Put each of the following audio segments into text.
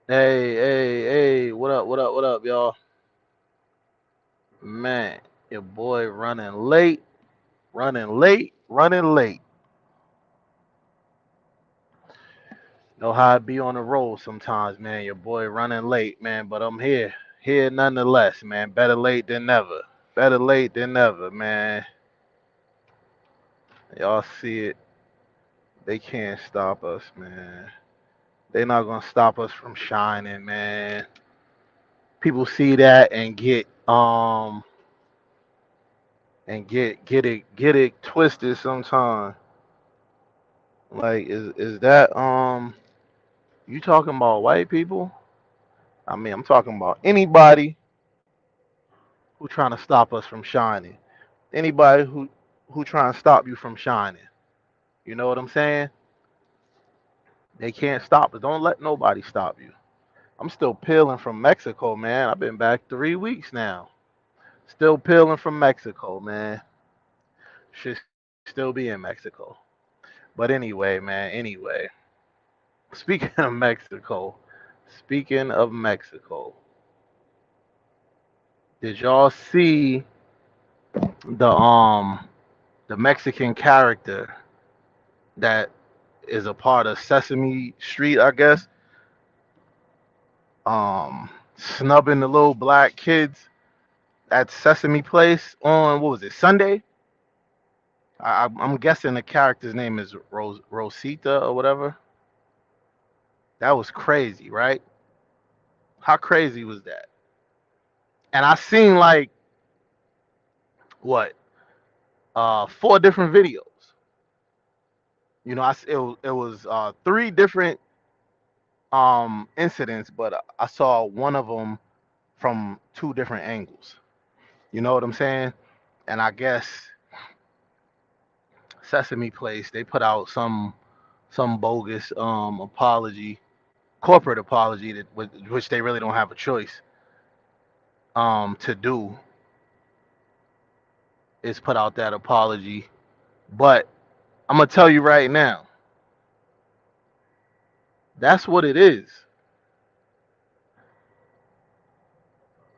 Hey, what up, y'all? Man, your boy running late. Know how I be on the road sometimes, man. Your boy running late, man, but I'm here nonetheless, man. Better late than never. Better late than never, man. Y'all see it. They can't stop us, man. They not gonna stop us from shining, man. People see that and get it twisted sometimes. Like is that you talking about white people? I mean, I'm talking about anybody who trying to stop us from shining. Anybody who trying to stop you from shining. You know what I'm saying? They can't stop us. Don't let nobody stop you. I'm still peeling from Mexico, man. I've been back 3 weeks now. Still peeling from Mexico, man. Should still be in Mexico. But anyway, man. Anyway, speaking of Mexico, speaking of Mexico, did y'all see the the Mexican character that is a part of Sesame Street, I guess, snubbing the little black kids at Sesame Place on what was it, Sunday? I'm guessing the character's name is Rosita or whatever. That was crazy, right? How crazy was that? And I seen like what, four different videos. You know, it was three different incidents, but I saw one of them from two different angles. You know what I'm saying? And I guess Sesame Place they put out some bogus apology, corporate apology that which they really don't have a choice to do is put out that apology. But I'm gonna tell you right now, that's what it is.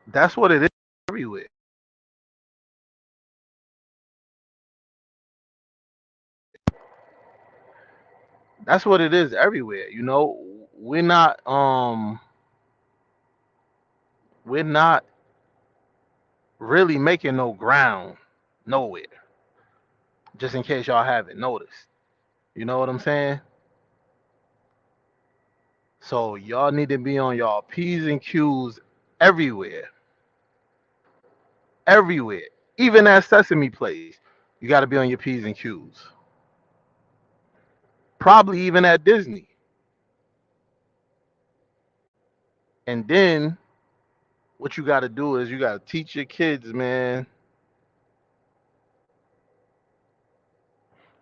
That's what it is everywhere. That's what it is everywhere. You know, we're not um we're not really making no ground nowhere. Just in case y'all haven't noticed. You know what I'm saying? So y'all need to be on y'all P's and Q's everywhere. Everywhere. Even at Sesame Place. You gotta be on your P's and Q's. Probably even at Disney. And then what you gotta do is you gotta teach your kids, man,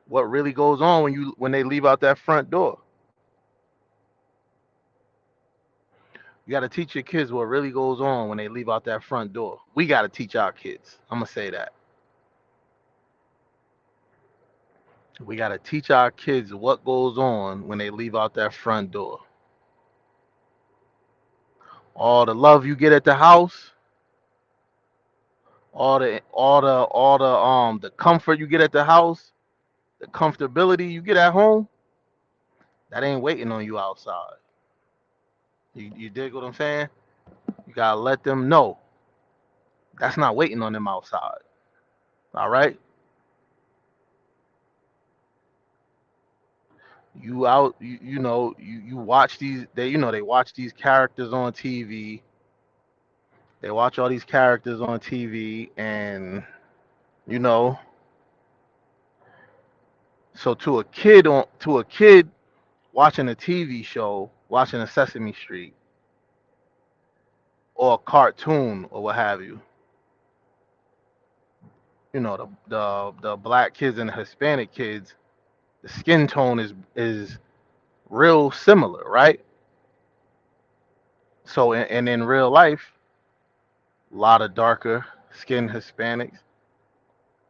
what really goes on when they leave out that front door. You gotta teach your kids what really goes on when they leave out that front door. We gotta teach our kids. I'm gonna say that. We gotta teach our kids what goes on when they leave out that front door. All the love you get at the house, all the comfort you get at the house, the comfortability you get at home, that ain't waiting on you outside. You dig what I'm saying? You gotta let them know that's not waiting on them outside. All right? You out you know, you watch these they watch these characters on TV. They watch all these characters on TV and you know, so to a kid watching a TV show, watching a Sesame Street or a cartoon or what have you, the black kids and the Hispanic kids, the skin tone is real similar, right? So and in real life, a lot of darker skinned Hispanics,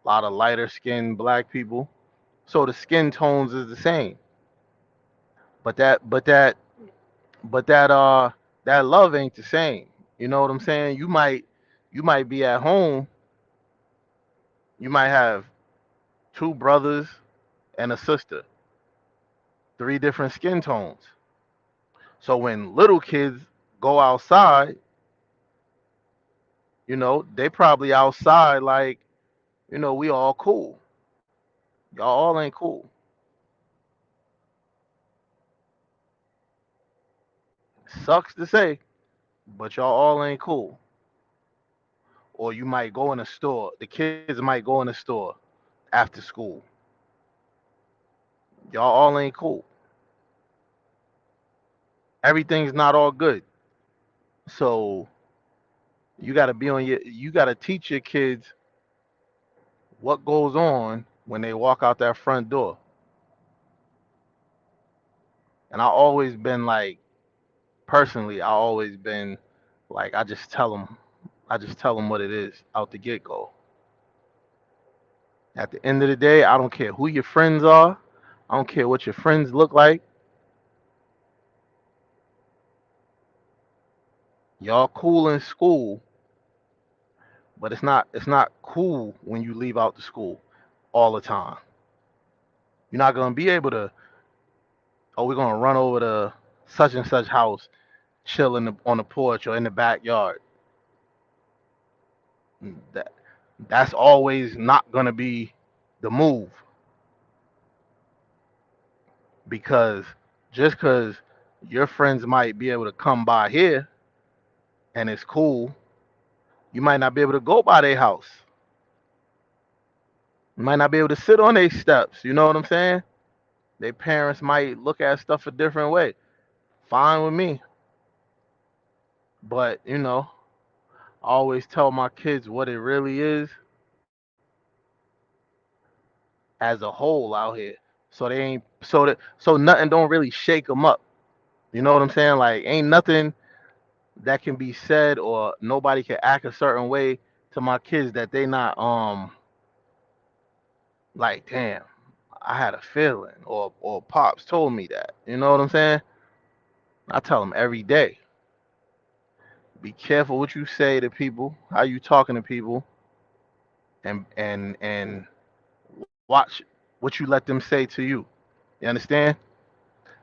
a lot of lighter skinned black people. So the skin tones is the same. But that but that but that that love ain't the same. You know what I'm saying? You might be at home, you might have two brothers and a sister, three different skin tones. So when little kids go outside, they probably outside like, we all cool. Y'all all ain't cool. Sucks to say, but y'all all ain't cool. Or you might go in a store. The kids might go in a store after school. Y'all all ain't cool. Everything's not all good. So you gotta teach your kids what goes on when they walk out that front door. And I always been like, I just tell them what it is out the get go. At the end of the day, I don't care who your friends are. I don't care what your friends look like. Y'all cool in school, but it's not cool when you leave out the school all the time. You're not gonna be able to. Oh, we're gonna run over to such and such house, chill on the porch or in the backyard. That that's always not gonna be the move, because just because your friends might be able to come by here and it's cool, you might not be able to go by their house. You might not be able to sit on their steps. You know what I'm saying? Their parents might look at stuff a different way. Fine with me. But, I always tell my kids what it really is as a whole out here. So they ain't so nothing don't really shake them up. You know what I'm saying? Like ain't nothing that can be said or nobody can act a certain way to my kids that they not like, damn, I had a feeling or pops told me that. You know what I'm saying? I tell them every day, be careful what you say to people, how you talking to people, and watch what you let them say to you. You understand?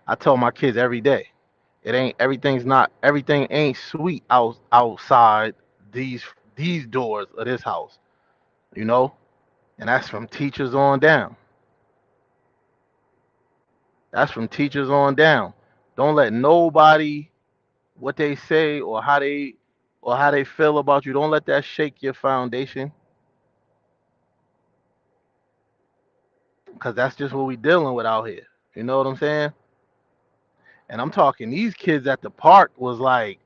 I tell my kids every day. Everything ain't sweet outside these these doors of this house, you know? And that's from teachers on down. That's from teachers on down. Don't let nobody what they say or how they feel about you. Don't let that shake your foundation, because that's just what we dealing with out here. You know what I'm saying? And I'm talking these kids at the park was like,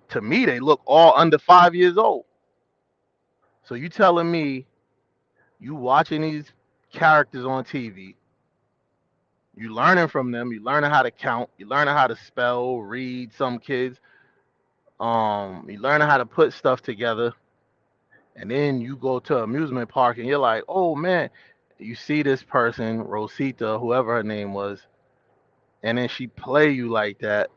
to me they look all under 5 years old. So you telling me you watching these characters on TV, you learning from them, you learning how to count, you learning how to spell, read. Some kids, you learning how to put stuff together, and then you go to an amusement park and you're like, oh man, you see this person, Rosita, whoever her name was, and then she play you like that.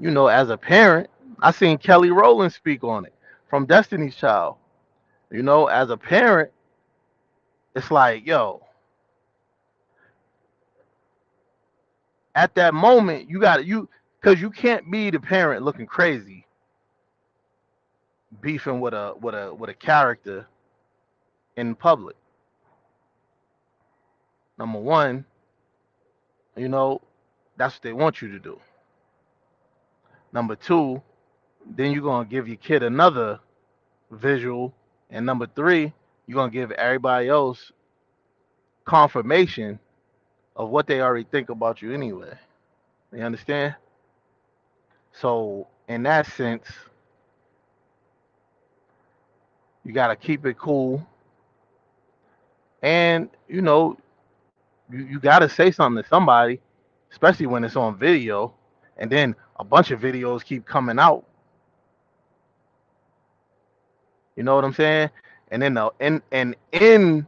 As a parent, I seen Kelly Rowland speak on it from Destiny's Child. As a parent, it's like, yo, at that moment, because you can't be the parent looking crazy, beefing with a character in public. Number one, you know, that's what they want you to do. Number two, then you're gonna give your kid another visual, and number three, you're gonna give everybody else confirmation of what they already think about you anyway. You understand? So in that sense, you gotta keep it cool, and you gotta say something to somebody, especially when it's on video, and then a bunch of videos keep coming out. You know what I'm saying? And then in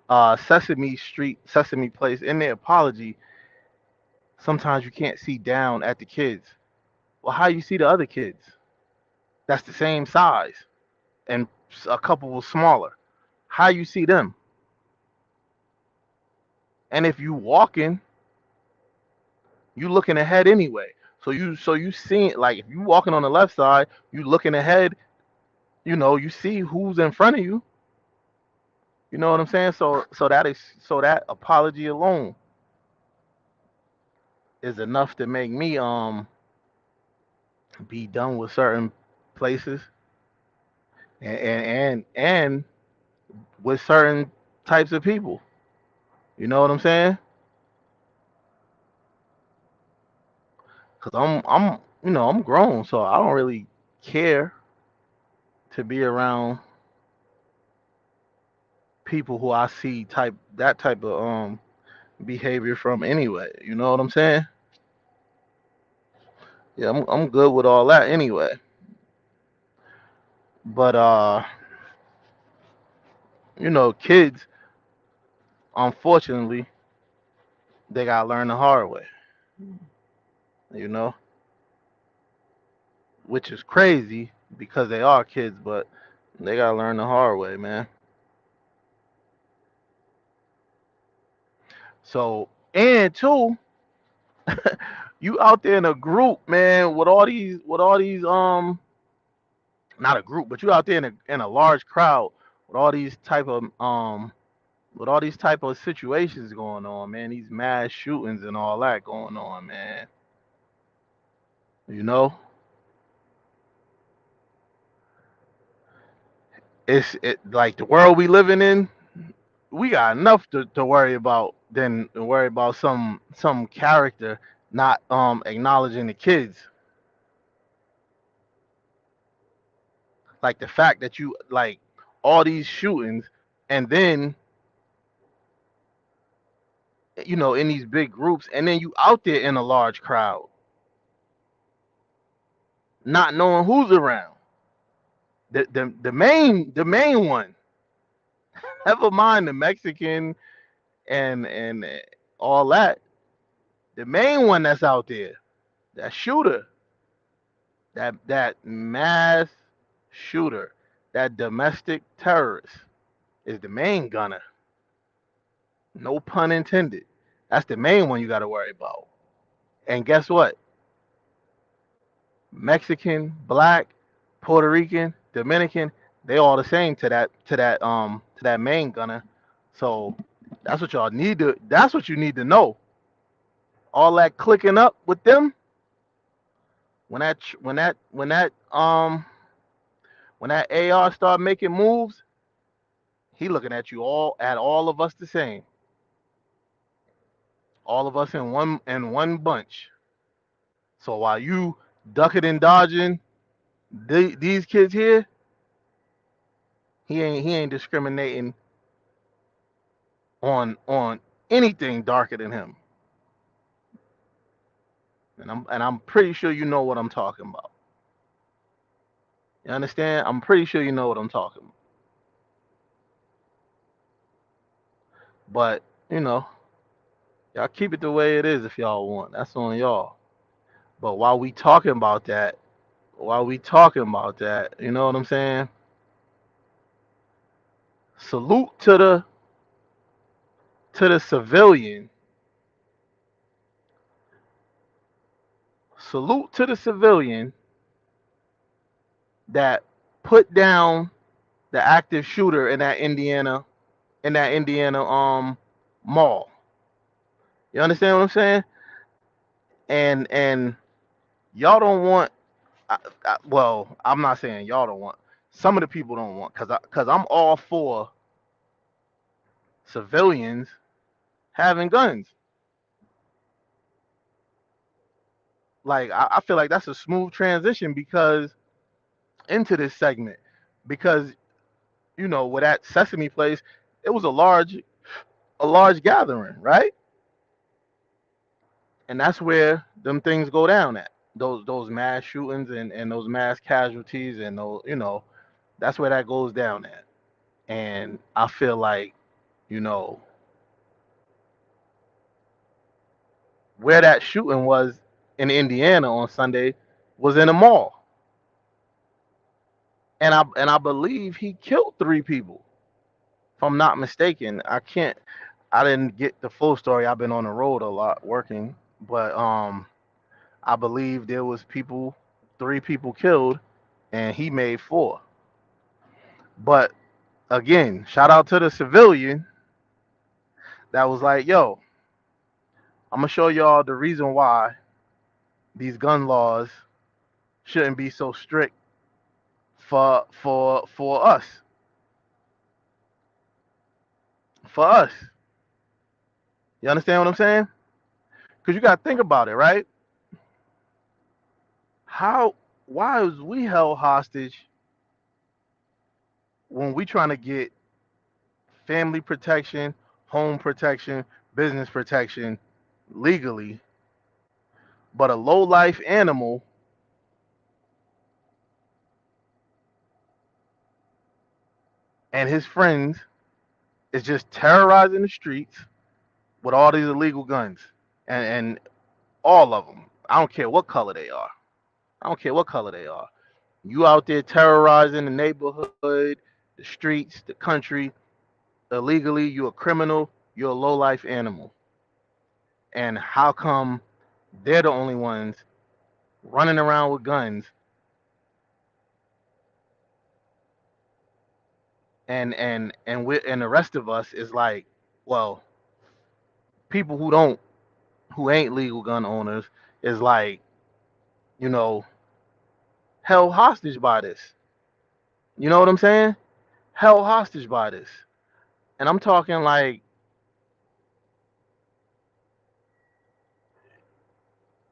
Sesame Street, Sesame Place, in their apology, Sometimes you can't see down at the kids. Well, how you see the other kids? That's the same size and a couple was smaller. How you see them? And if you walking, you looking ahead anyway. So you seeing, like, if you walking on the left side, you looking ahead. You see who's in front of you. You know what I'm saying? So that apology alone is enough to make me be done with certain places and with certain types of people. You know what I'm saying? Cause I'm grown, so I don't really care to be around people who I see type of behavior from anyway. You know what I'm saying? Yeah, I'm good with all that anyway. But kids, unfortunately, they gotta learn the hard way. You know, which is crazy because they are kids, but they gotta learn the hard way, man. So, and two, you out there in a group, man, with all these not a group, but you out there in a large crowd with all these type of situations going on, man. These mass shootings and all that going on, man. You know, like the world we living in. We got enough to worry about than to worry about some character not acknowledging the kids. Like the fact that you like all these shootings and then in these big groups and then you out there in a large crowd not knowing who's around. The main one. Never mind the Mexican and all that. The main one that's out there, that shooter, that mass shooter, that domestic terrorist is the main gunner. No pun intended. That's the main one you got to worry about. And guess what? Mexican, black, Puerto Rican, Dominican, they all the same to that main gunner. So that's what you need to know. All that clicking up with them when that AR start making moves, he looking at all of us the same. All of us in one bunch. So while you ducking and dodging these kids here, he ain't discriminating on anything darker than him. And I'm pretty sure you know what I'm talking about. You understand? I'm pretty sure you know what I'm talking about. But y'all keep it the way it is if y'all want. That's on y'all. But while we talking about that, you know what I'm saying? Salute to the civilian. Salute to the civilian that put down the active shooter in that Indiana mall. You understand what I'm saying? And y'all don't want. Well, I'm not saying y'all don't want. Some of the people don't want because I'm all for civilians having guns. Like I feel like that's a smooth transition because into this segment because with that Sesame Place, it was a large gathering, right? And that's where them things go down at those mass shootings and those mass casualties and those that's where that goes down at. And I feel like you know where that shooting was in Indiana on Sunday was in a mall, and I believe he killed 3 people, if I'm not mistaken. I didn't get the full story. I've been on the road a lot working, but I believe there was 3 people killed, and he made 4. But again, shout out to the civilian that was like, "Yo, I'm gonna show y'all the reason why these gun laws shouldn't be so strict for us, for us." You understand what I'm saying? Because you got to think about it, right? How why is we held hostage when we trying to get family protection, home protection, business protection legally, but a low life animal and his friends is just terrorizing the streets with all these illegal guns and all of them. I don't care what color they are. I don't care what color they are. You out there terrorizing the neighborhood, the streets, the country illegally. You're a criminal. You're a low life animal. And how come they're the only ones running around with guns, and the rest of us is like, well, people who ain't legal gun owners is like, you know, held hostage by this. You know what I'm saying? Held hostage by this. And I'm talking like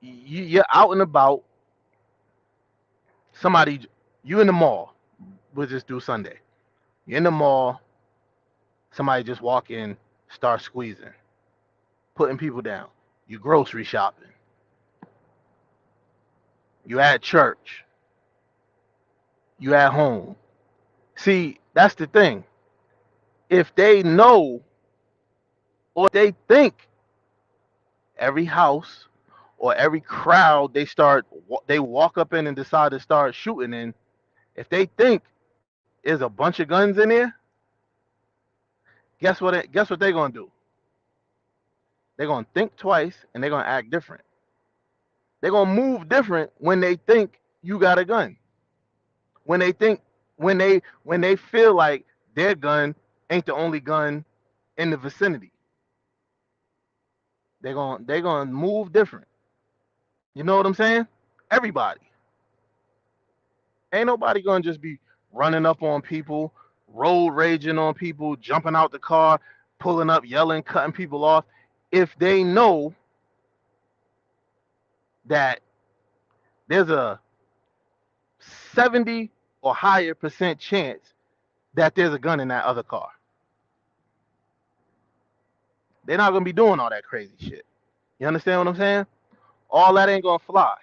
you're out and about. Somebody, you in the mall. We'll just do Sunday. You're in the mall. Somebody just walk in, start squeezing, putting people down. You grocery shopping. You at church. You at home. See, that's the thing. If they know or they think every house or every crowd they walk up in and decide to start shooting in, if they think there's a bunch of guns in there, guess what they're gonna do? They're gonna think twice and they're gonna act different. They're gonna move different when they think you got a gun. When they think when they feel like their gun ain't the only gun in the vicinity. They're gonna move different. You know what I'm saying? Everybody. Ain't nobody gonna just be running up on people, road raging on people, jumping out the car, pulling up, yelling, cutting people off, if they know that there's a 70 or higher percent chance that there's a gun in that other car. They're not gonna be doing all that crazy shit. You understand what I'm saying? All that ain't gonna fly.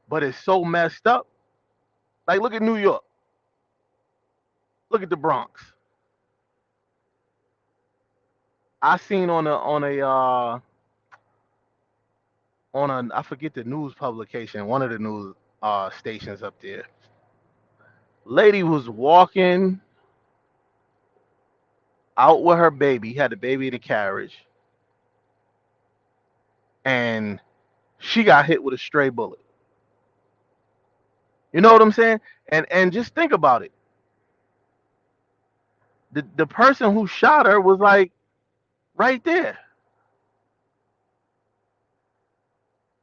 But it's so messed up. Like, look at New York. Look at the Bronx. I seen on a I forget the news publication, one of the news stations up there. Lady was walking out with her baby, had the baby in the carriage, and she got hit with a stray bullet. You know what I'm saying? And just think about it. The person who shot her was like right there.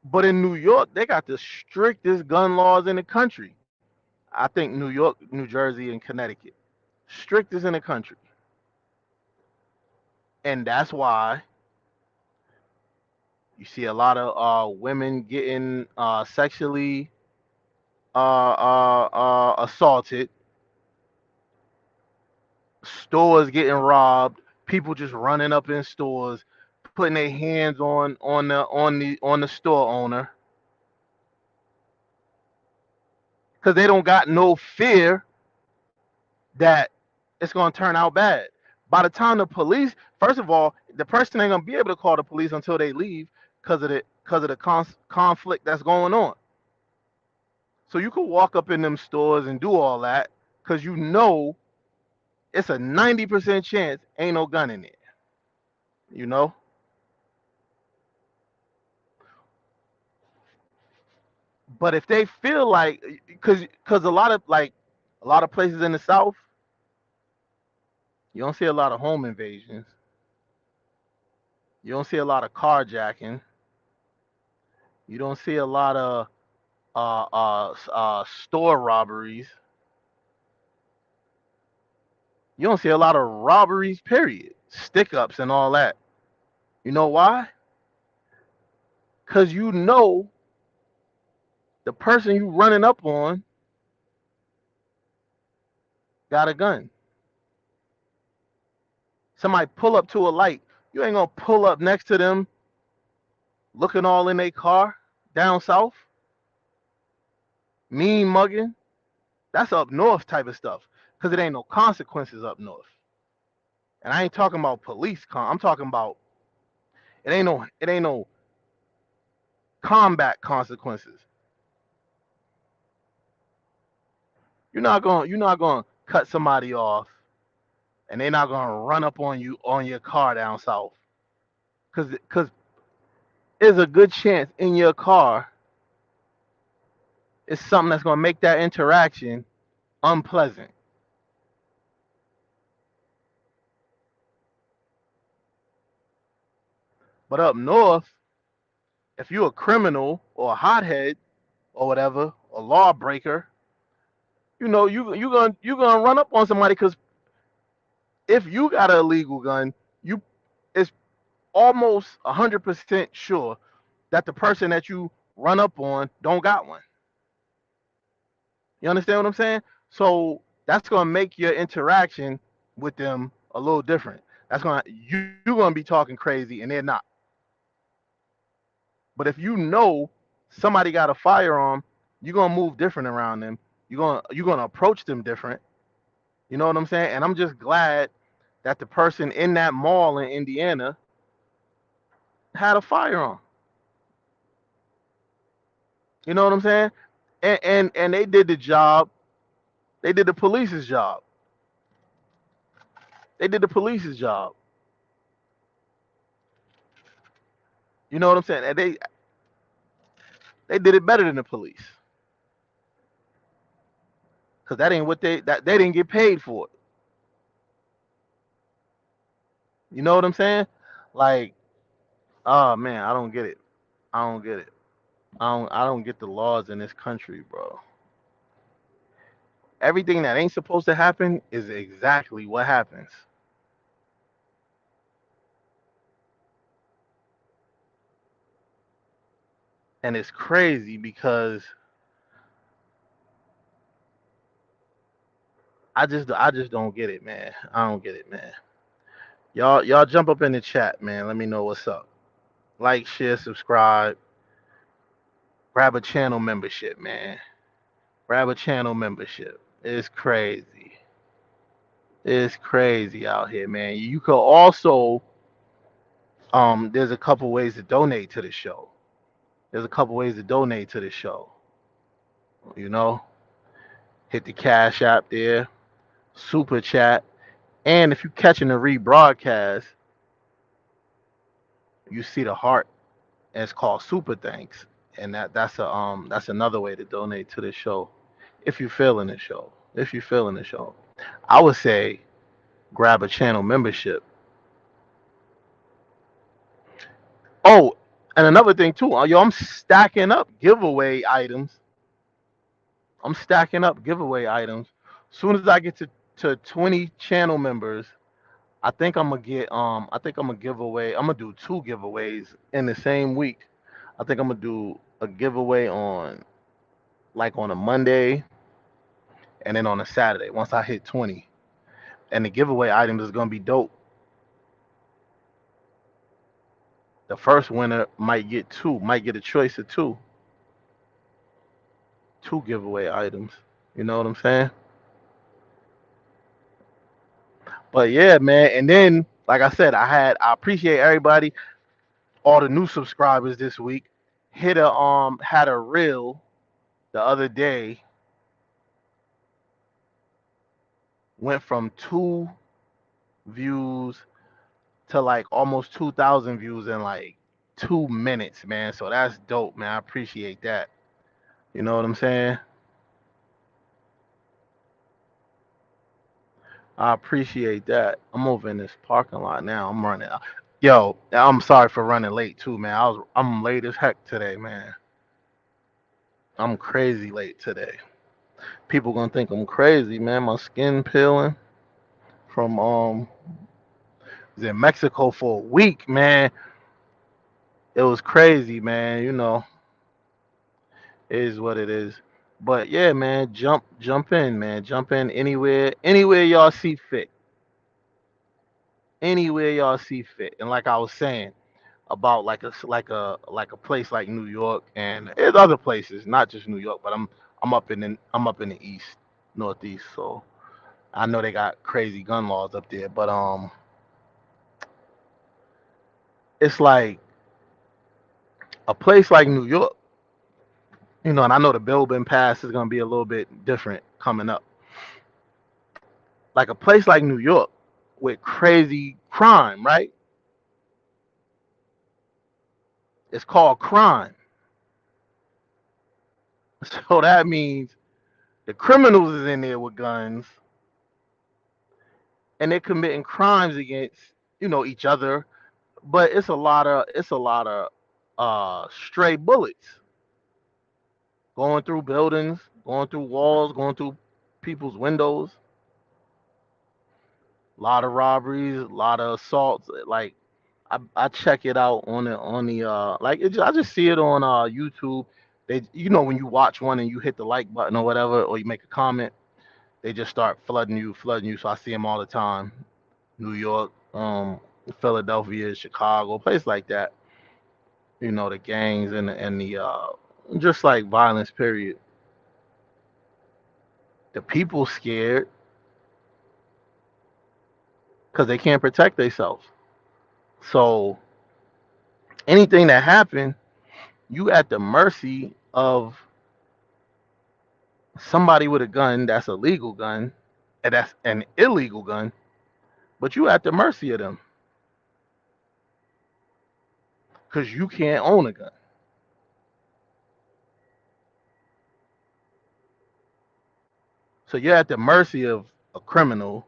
But in New York, they got the strictest gun laws in the country. I think New York, New Jersey, and Connecticut. Strictest in the country. And that's why you see a lot of women getting sexually assaulted, stores getting robbed, people just running up in stores, putting their hands on the store owner because they don't got no fear that it's gonna turn out bad. By the time the police, first of all, the person ain't gonna be able to call the police until they leave because of the conflict that's going on. So you could walk up in them stores and do all that because you know it's a 90% chance ain't no gun in there. You know, but if they feel like, because a lot of places in the South, you don't see a lot of home invasions. You don't see a lot of carjacking. You don't see a lot of store robberies. You don't see a lot of robberies, period. Stick ups and all that. You know why? Because you know the person you running up on got a gun. Somebody pull up to a light. You ain't gonna pull up next to them looking all in their car down south, mean mugging. That's up north type of stuff. Because it ain't no consequences up north. And I ain't talking about police I'm talking about it ain't no combat consequences. You're not gonna cut somebody off and they're not gonna run up on you on your car down south. Cause there's a good chance in your car it's something that's gonna make that interaction unpleasant. But up north, if you're a criminal or a hothead or whatever, a lawbreaker, you gonna run up on somebody because if you got an illegal gun, you it's almost 100% sure that the person that you run up on don't got one. You understand what I'm saying? So that's gonna make your interaction with them a little different. That's gonna you're gonna be talking crazy and they're not. But if you know somebody got a firearm, you're gonna move different around them. You're gonna approach them different. You know what I'm saying? And I'm just glad that the person in that mall in Indiana had a firearm. You know what I'm saying? And they did the job. They did the police's job. They did the police's job. You know what I'm saying? And they did it better than the police because that ain't what they didn't get paid for it. You know what I'm saying? Like, oh man, I don't get it. I don't get it. I don't get the laws in this country, bro. Everything that ain't supposed to happen is exactly what happens. And it's crazy because I just don't get it, man. I don't get it, man. Y'all jump up in the chat, man. Let me know what's up. Like, share, subscribe, grab a channel membership, man. Grab a channel membership. It's crazy. It's crazy out here, man. You could also there's a couple ways to donate to the show. There's a couple ways to donate to the show. You know, hit the Cash App there, Super Chat, and if you're catching the rebroadcast, you see the heart, and it's called Super Thanks, and that's another way to donate to the show. If you're feeling the show, I would say grab a channel membership. Oh, and another thing too, yo, I'm stacking up giveaway items. I'm stacking up giveaway items. Soon as I get to 20 channel members, I think I'm gonna give away. I'm gonna do two giveaways in the same week. I think I'm gonna do a giveaway on a Monday and then on a Saturday once I hit 20. And the giveaway items is gonna be dope. The first winner might get a choice of two giveaway items. You know what I'm saying? But yeah, man. And then, like I said, I appreciate everybody, all the new subscribers this week. Had a reel the other day, went from 2 views to like almost 2,000 views in like 2 minutes, man. So that's dope, man. I appreciate that. You know what I'm saying? I appreciate that. I'm over in this parking lot now. I'm running. Yo, I'm sorry for running late too, man. I'm late as heck today, man. I'm crazy late today. People gonna think I'm crazy, man. My skin peeling from was in Mexico for a week, man. It was crazy, man. It is what it is. But yeah, man, jump in, man. Jump in anywhere y'all see fit. Anywhere y'all see fit. And like I was saying about like a place like New York, and there's other places, not just New York, but I'm up in the east, northeast, so I know they got crazy gun laws up there, but it's like a place like New York, and I know the bill been passed is gonna be a little bit different coming up. Like a place like New York with crazy crime, right? It's called crime. So that means the criminals is in there with guns and they're committing crimes against, each other. But it's a lot of stray bullets going through buildings, going through walls, going through people's windows. A lot of robberies, a lot of assaults. Like I check it out on the I just see it on YouTube. They when you watch one and you hit the like button or whatever, or you make a comment, they just start flooding you. So I see them all the time. New York, Philadelphia, Chicago, place like that. The gangs and the just like violence. Period. The people scared because they can't protect themselves. So anything that happened, you at the mercy of somebody with a gun that's a legal gun, and that's an illegal gun, but you at the mercy of them because you can't own a gun. So you're at the mercy of a criminal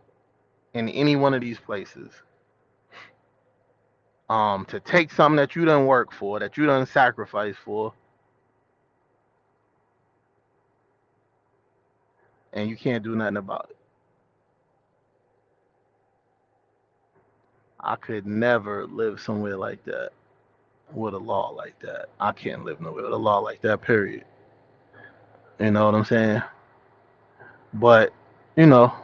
in any one of these places. To take something that you done work for, that you done sacrifice for, and you can't do nothing about it. I could never live somewhere like that with a law like that. I can't live nowhere with a law like that, period. You know what I'm saying? But, you know,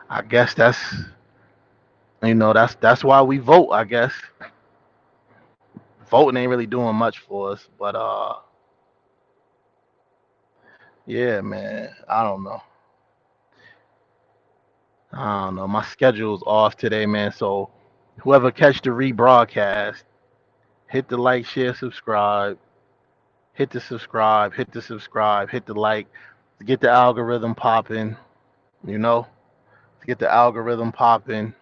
I guess that's why we vote, I guess. Voting ain't really doing much for us, but yeah, man. I don't know. My schedule's off today, man. So whoever catch the rebroadcast, hit the like, share, subscribe, hit the like, to get the algorithm popping, you know, to get the algorithm popping.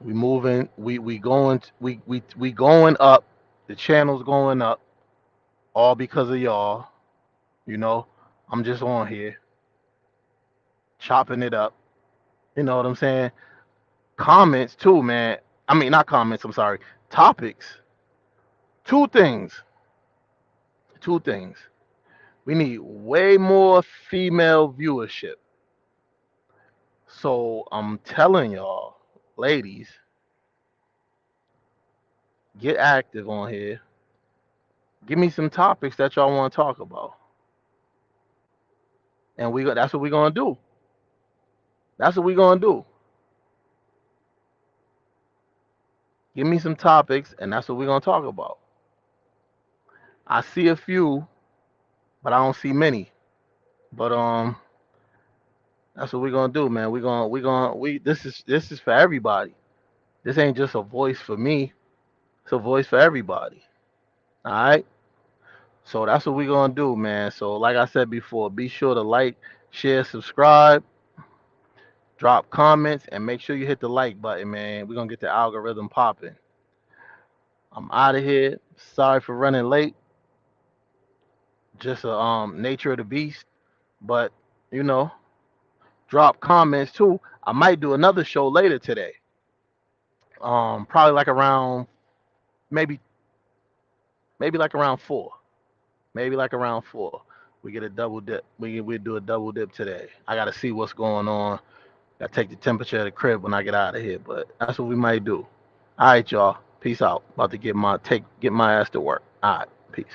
We moving, we going, we going up. The channel's going up, all because of y'all. You know, I'm just on here chopping it up. You know what I'm saying? Comments too, man. I mean, not comments. I'm sorry. Topics. Two things. Two things. We need way more female viewership. So I'm telling y'all, ladies, get active on here. Give me some topics that y'all want to talk about, and that's what we're gonna do. That's what we're gonna do. Give me some topics, and that's what we're gonna talk about. I see a few. but I don't see many. But that's what we're gonna do, man. We this is for everybody. This ain't just a voice for me. It's a voice for everybody. All right. So that's what we're gonna do, man. So like I said before, be sure to like, share, subscribe, drop comments, and make sure you hit the like button, man. We're gonna get the algorithm popping. I'm out of here. Sorry for running late. Just a nature of the beast. But you know, drop comments too. I might do another show later today. Probably like around maybe like around 4. Maybe like around 4. We get a double dip. We do a double dip today. I gotta see what's going on. Gotta take the temperature of the crib when I get out of here. But that's what we might do. All right, y'all. Peace out. About to get my ass to work. All right. Peace.